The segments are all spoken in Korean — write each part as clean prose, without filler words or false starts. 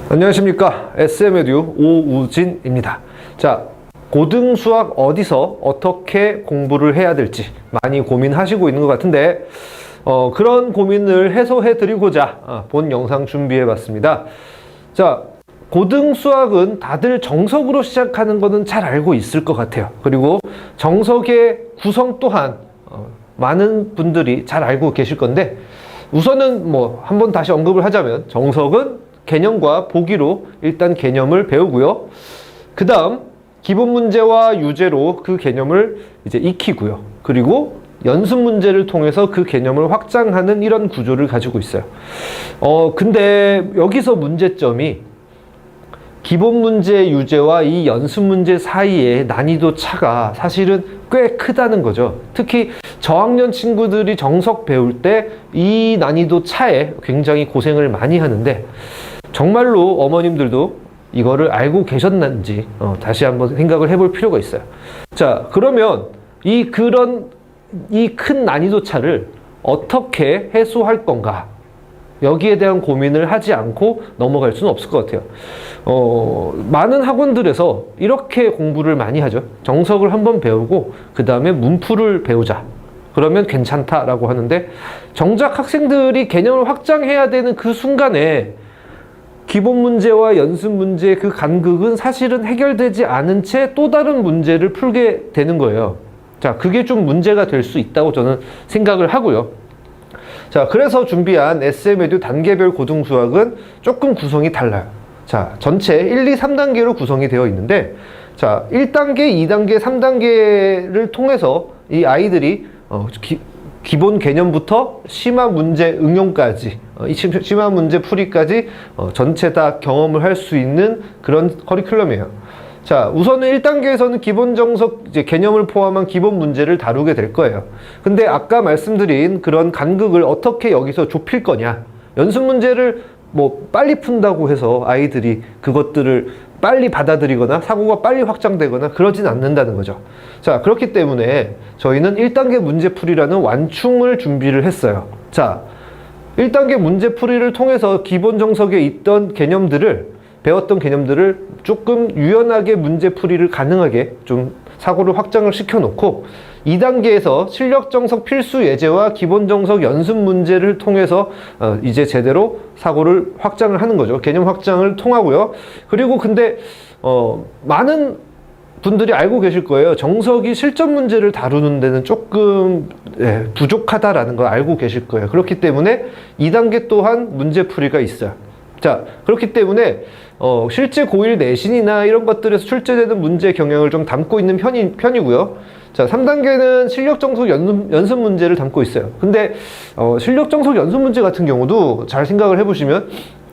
안녕하십니까. SM에듀 오우진입니다. 자, 고등수학 어디서 어떻게 공부를 해야 될지 많이 고민하시고 있는 것 같은데 그런 고민을 해소해 드리고자 본 영상 준비해 봤습니다. 자, 고등수학은 다들 정석으로 시작하는 거는 잘 알고 있을 것 같아요. 그리고 정석의 구성 또한 많은 분들이 잘 알고 계실 건데, 우선은 한번 다시 언급을 하자면 정석은 개념과 보기로 일단 개념을 배우고요. 그 다음 기본 문제와 유제로 그 개념을 이제 익히고요. 그리고 연습 문제를 통해서 그 개념을 확장하는 이런 구조를 가지고 있어요. 근데 여기서 문제점이 기본 문제 유제와 이 연습 문제 사이의 난이도 차가 사실은 꽤 크다는 거죠. 특히 저학년 친구들이 정석 배울 때 이 난이도 차에 굉장히 고생을 많이 하는데, 정말로 어머님들도 이거를 알고 계셨는지 다시 한번 생각을 해볼 필요가 있어요. 자, 그러면 이 큰 난이도 차를 어떻게 해소할 건가? 여기에 대한 고민을 하지 않고 넘어갈 수는 없을 것 같아요. 많은 학원들에서 이렇게 공부를 많이 하죠. 정석을 한번 배우고 그 다음에 문풀을 배우자. 그러면 괜찮다라고 하는데, 정작 학생들이 개념을 확장해야 되는 그 순간에 기본 문제와 연습 문제의 그 간극은 사실은 해결되지 않은 채 또 다른 문제를 풀게 되는 거예요. 자, 그게 좀 문제가 될 수 있다고 저는 생각을 하고요. 자, 그래서 준비한 SM에듀 단계별 고등수학은 조금 구성이 달라요. 자, 전체 1, 2, 3단계로 구성이 되어 있는데, 자, 1단계, 2단계, 3단계를 통해서 이 아이들이 기본 개념부터 심화 문제 응용까지, 심화 문제 풀이까지 전체 다 경험을 할 수 있는 그런 커리큘럼이에요. 자, 우선은 1단계에서는 기본 정석 이제 개념을 포함한 기본 문제를 다루게 될 거예요. 근데 아까 말씀드린 그런 간극을 어떻게 여기서 좁힐 거냐, 연습 문제를 빨리 푼다고 해서 아이들이 그것들을 빨리 받아들이거나 사고가 빨리 확장되거나 그러진 않는다는 거죠. 자, 그렇기 때문에 저희는 1단계 문제풀이라는 완충을 준비를 했어요. 자, 1단계 문제풀이를 통해서 기본 정석에 있던 배웠던 개념들을 조금 유연하게 문제풀이를 가능하게 좀 사고를 확장을 시켜놓고, 2단계에서 실력 정석 필수 예제와 기본 정석 연습 문제를 통해서 이제 제대로 사고를 확장을 하는 거죠. 개념 확장을 통하고요. 그리고 근데 많은 분들이 알고 계실 거예요. 정석이 실전 문제를 다루는 데는 조금 부족하다라는 걸 알고 계실 거예요. 그렇기 때문에 2단계 또한 문제풀이가 있어요. 자, 그렇기 때문에 실제 고1 내신이나 이런 것들에서 출제되는 문제 경향을 좀 담고 있는 편이고요. 자, 3단계는 실력 정석 연습 문제를 담고 있어요. 근데 실력 정석 연습 문제 같은 경우도 잘 생각을 해보시면,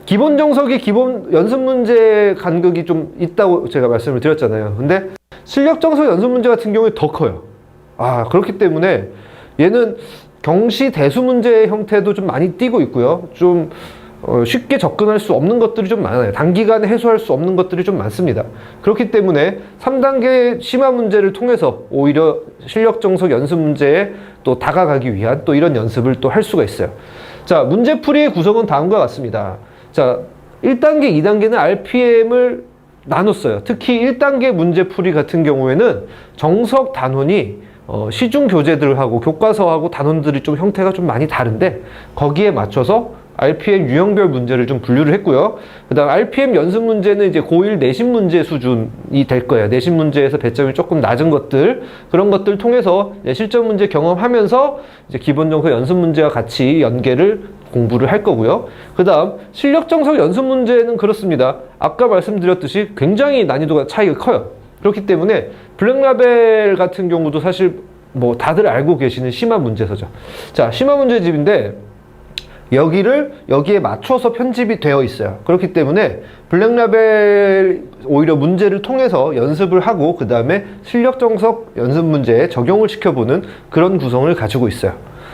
기본 정석이 기본 연습 문제 간극이 좀 있다고 제가 말씀을 드렸잖아요. 근데 실력 정석 연습 문제 같은 경우에 더 커요. 그렇기 때문에 얘는 경시 대수 문제의 형태도 좀 많이 띄고 있고요. 좀 쉽게 접근할 수 없는 것들이 좀 많아요. 단기간에 해소할 수 없는 것들이 좀 많습니다. 그렇기 때문에 3단계 심화 문제를 통해서 오히려 실력 정석 연습 문제에 또 다가가기 위한 또 이런 연습을 또 할 수가 있어요. 자, 문제풀이의 구성은 다음과 같습니다. 자, 1단계, 2단계는 RPM을 나눴어요. 특히 1단계 문제풀이 같은 경우에는 정석 단원이 시중 교재들하고 교과서하고 단원들이 좀 형태가 좀 많이 다른데, 거기에 맞춰서 RPM 유형별 문제를 좀 분류를 했고요. 그 다음 RPM 연습 문제는 이제 고1 내신 문제 수준이 될 거예요. 내신 문제에서 배점이 조금 낮은 것들, 그런 것들 통해서 실전 문제 경험하면서 이제 기본 정석 연습 문제와 같이 연계를 공부를 할 거고요. 그 다음 실력 정석 연습 문제는 그렇습니다. 아까 말씀드렸듯이 굉장히 난이도가 차이가 커요. 그렇기 때문에 블랙라벨 같은 경우도 사실 다들 알고 계시는 심화 문제서죠. 자, 심화 문제집인데 여기에 맞춰서 편집이 되어 있어요. 그렇기 때문에 블랙라벨 오히려 문제를 통해서 연습을 하고 그 다음에 실력 정석 연습 문제에 적용을 시켜보는 그런 구성을 가지고 있어요.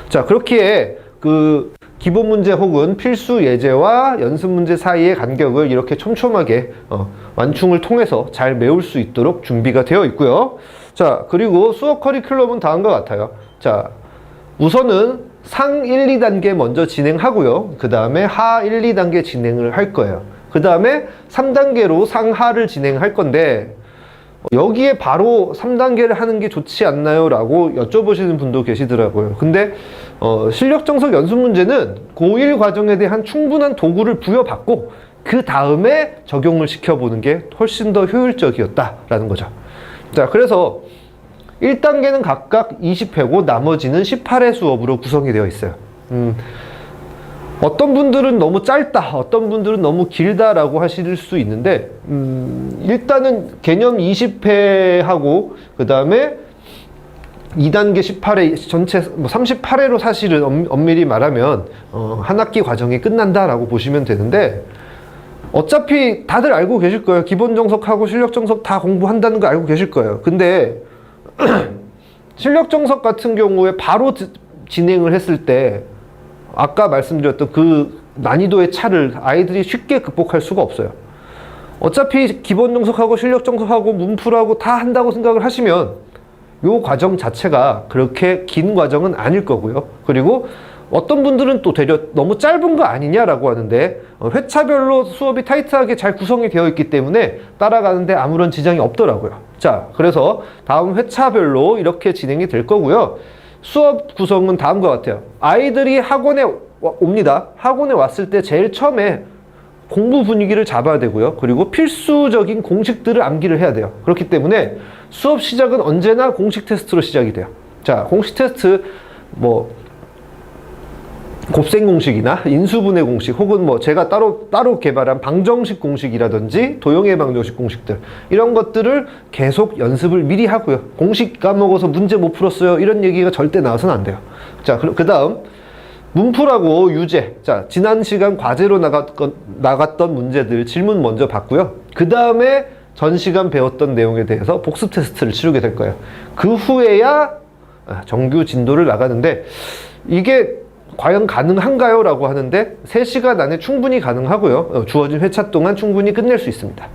자, 그렇기에 그 기본 문제 혹은 필수 예제와 연습 문제 사이의 간격을 이렇게 촘촘하게 완충을 통해서 잘 메울 수 있도록 준비가 되어 있고요. 자, 그리고 수업 커리큘럼은 다음과 같아요. 자, 우선은 상 1, 2단계 먼저 진행하고요. 그 다음에 하 1, 2단계 진행을 할 거예요. 그 다음에 3단계로 상하를 진행할 건데 여기에 바로 3단계를 하는 게 좋지 않나요? 라고 여쭤보시는 분도 계시더라고요. 근데 실력정석 연습 문제는 고1 과정에 대한 충분한 도구를 부여받고 그 다음에 적용을 시켜보는 게 훨씬 더 효율적이었다라는 거죠. 자, 그래서 1단계는 각각 20회고 나머지는 18회 수업으로 구성이 되어 있어요. 어떤 분들은 너무 짧다, 어떤 분들은 너무 길다라고 하실 수 있는데 일단은 개념 20회하고 그 다음에 2단계 18회 전체 38회로 사실은 엄밀히 말하면 한 학기 과정이 끝난다라고 보시면 되는데 어차피 다들 알고 계실 거예요. 기본 정석하고 실력 정석 다 공부한다는 거 알고 계실 거예요. 근데 실력 정석 같은 경우에 바로 진행을 했을 때 아까 말씀드렸던 그 난이도의 차를 아이들이 쉽게 극복할 수가 없어요. 어차피 기본 정석하고 실력 정석하고 문풀하고 다 한다고 생각을 하시면 요 과정 자체가 그렇게 긴 과정은 아닐 거고요. 그리고 어떤 분들은 또 되려 너무 짧은 거 아니냐라고 하는데 회차별로 수업이 타이트하게 잘 구성이 되어 있기 때문에 따라가는데 아무런 지장이 없더라고요. 자, 그래서 다음 회차별로 이렇게 진행이 될 거고요. 수업 구성은 다음과 같아요. 아이들이 학원에 옵니다. 학원에 왔을 때 제일 처음에 공부 분위기를 잡아야 되고요. 그리고 필수적인 공식들을 암기를 해야 돼요. 그렇기 때문에 수업 시작은 언제나 공식 테스트로 시작이 돼요. 자, 공식 테스트 곱셈 공식이나 인수분해 공식 혹은 제가 따로 개발한 방정식 공식이라든지 도형의 방정식 공식들 이런 것들을 계속 연습을 미리 하고요. 공식 까먹어서 문제 못 풀었어요. 이런 얘기가 절대 나와서는 안 돼요. 자, 그 다음 문풀하고 유제. 자, 지난 시간 과제로 나갔던 문제들 질문 먼저 받고요. 그 다음에 전 시간 배웠던 내용에 대해서 복습 테스트를 치르게 될 거예요. 그 후에야 정규 진도를 나가는데 이게 과연 가능한가요? 라고 하는데 3시간 안에 충분히 가능하고요. 주어진 회차 동안 충분히 끝낼 수 있습니다.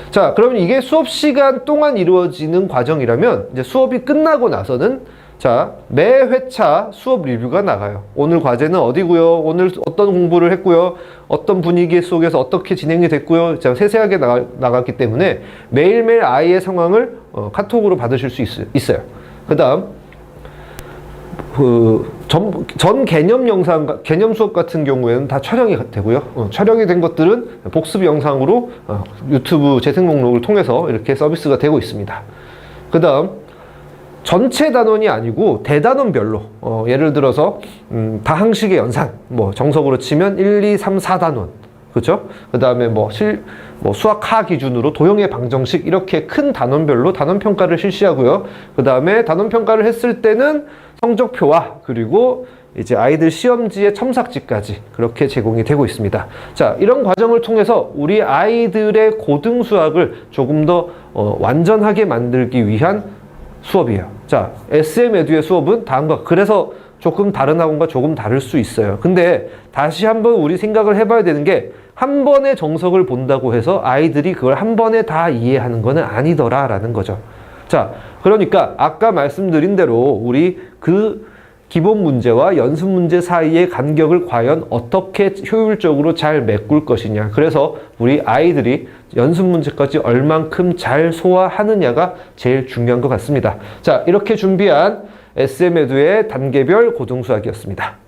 자, 그러면 이게 수업 시간 동안 이루어지는 과정이라면 이제 수업이 끝나고 나서는 자, 매 회차 수업 리뷰가 나가요. 오늘 과제는 어디고요? 오늘 어떤 공부를 했고요? 어떤 분위기 속에서 어떻게 진행이 됐고요? 자, 세세하게 나갔기 때문에 매일매일 아이의 상황을 카톡으로 받으실 수 있어요. 그 다음 전 개념 영상, 개념 수업 같은 경우에는 다 촬영이 되고요. 촬영이 된 것들은 복습 영상으로 유튜브 재생 목록을 통해서 이렇게 서비스가 되고 있습니다. 그 다음 전체 단원이 아니고 대단원별로 예를 들어서 다항식의 연산, 정석으로 치면 1, 2, 3, 4단원 그렇죠? 그 다음에 수학 하 기준으로 도형의 방정식 이렇게 큰 단원별로 단원 평가를 실시하고요. 그 다음에 단원 평가를 했을 때는 성적표와 그리고 이제 아이들 시험지의 첨삭지까지 그렇게 제공이 되고 있습니다. 자, 이런 과정을 통해서 우리 아이들의 고등 수학을 조금 더 완전하게 만들기 위한 수업이에요. 자, SM에듀의 수업은 다음과 그래서 조금 다른 학원과 조금 다를 수 있어요. 근데 다시 한번 우리 생각을 해봐야 되는 게 한 번에 정석을 본다고 해서 아이들이 그걸 한 번에 다 이해하는 거는 아니더라라는 거죠. 자, 그러니까 아까 말씀드린 대로 우리 그 기본 문제와 연습 문제 사이의 간격을 과연 어떻게 효율적으로 잘 메꿀 것이냐. 그래서 우리 아이들이 연습 문제까지 얼만큼 잘 소화하느냐가 제일 중요한 것 같습니다. 자, 이렇게 준비한 SM에듀의 단계별 고등수학이었습니다.